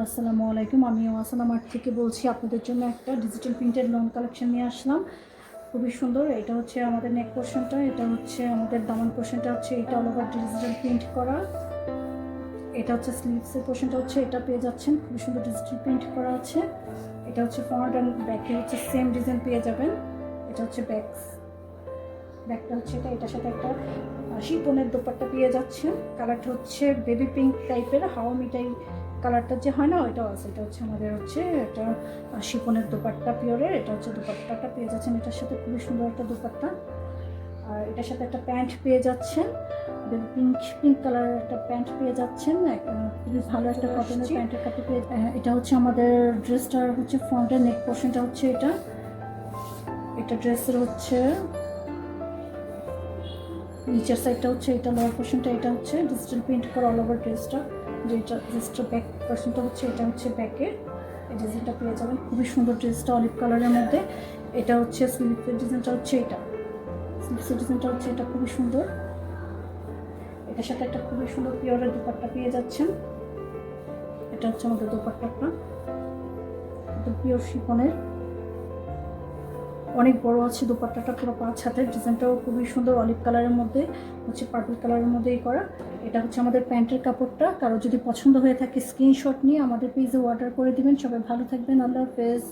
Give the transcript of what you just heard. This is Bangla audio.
আসসালামু আলাইকুম। আমি ওয়াসানা মার্ট থেকে বলছি। আপনাদের জন্য একটা ডিজিটাল প্রিন্টেড লং কালেকশন নিয়ে আসলাম। খুবই সুন্দর। এটা হচ্ছে আমাদের নেক পোর্শনটা, এটা হচ্ছে আমাদের দামান পোর্শনটা হচ্ছে এটা অল ওভার ডিজিটাল প্রিন্ট করা। এটা হচ্ছে স্লিভসের পোর্শনটা হচ্ছে এটা পেয়ে যাচ্ছেন, খুবই সুন্দর ডিজিটাল প্রিন্ট করা আছে। এটা হচ্ছে ফ্রন্ট অ্যান্ড ব্যাকে হচ্ছে সেম ডিজাইন পেয়ে যাবেন। এটা হচ্ছে ব্যাকটা হচ্ছে এটার সাথে একটা শিপনের দোপাট্টা পেয়ে যাচ্ছে। কালারটা হচ্ছে বেবি পিঙ্ক টাইপের, হাওয়া মিঠাই কালারটা যে হয় না ওইটাও আছে। এটা হচ্ছে আমাদের হচ্ছে এটা শিপনের দোপাট্টা পিওরের। এটা হচ্ছে দোপাট্টাটা পেয়ে যাচ্ছেন এটার সাথে, খুবই সুন্দর একটা দোপাট্টা। আর এটার সাথে একটা প্যান্ট পেয়ে যাচ্ছেন, বেবি পিঙ্ক কালারের একটা প্যান্ট পেয়ে যাচ্ছেন। খুবই ভালো একটা কটনের প্যান্টের কাপড় পেয়ে। এটা হচ্ছে আমাদের ড্রেসটার হচ্ছে ফ্রন্টের নেক পোর্শনটা হচ্ছে এটা ড্রেসের হচ্ছে নিচের সাইডটা হচ্ছে এটা, লোয়ার পোর্শনটা এটা হচ্ছে ডিজিটাল প্রিন্ট করা অল ওভার ড্রেসটা। যেটা ড্রেসটা ব্যাক পোর্শনটা হচ্ছে এটা হচ্ছে ব্যাকের এই ডিজাইনটা পেয়ে যাবেন। খুবই সুন্দর ড্রেসটা অলিভ কালারের মধ্যে। এটা হচ্ছে স্লিভসের ডিজাইনটা হচ্ছে স্লিভসের ডিজাইনটা হচ্ছে এটা, খুবই সুন্দর। এটার সাথে একটা খুবই সুন্দর পিওরের দোপাট্টা পেয়ে যাচ্ছেন। এটা হচ্ছে আমাদের দোপাট্টাটা, একদম পিওর শিফনের, অনেক বড় আছে দোপাট্টাটা, পুরো 5 হাতের। ডিজাইনটাও খুবই সুন্দর, অলিভ কালারের মধ্যে হচ্ছে পার্পল কালারের মধ্যেই করা। এটা হচ্ছে আমাদের প্যান্টের কাপড়টা। কারো যদি পছন্দ হয়ে থাকে স্ক্রিনশট নিয়ে আমাদের পেজে অর্ডার করে দিবেন। সবাই ভালো থাকবেন, আল্লাহ হাফেজ।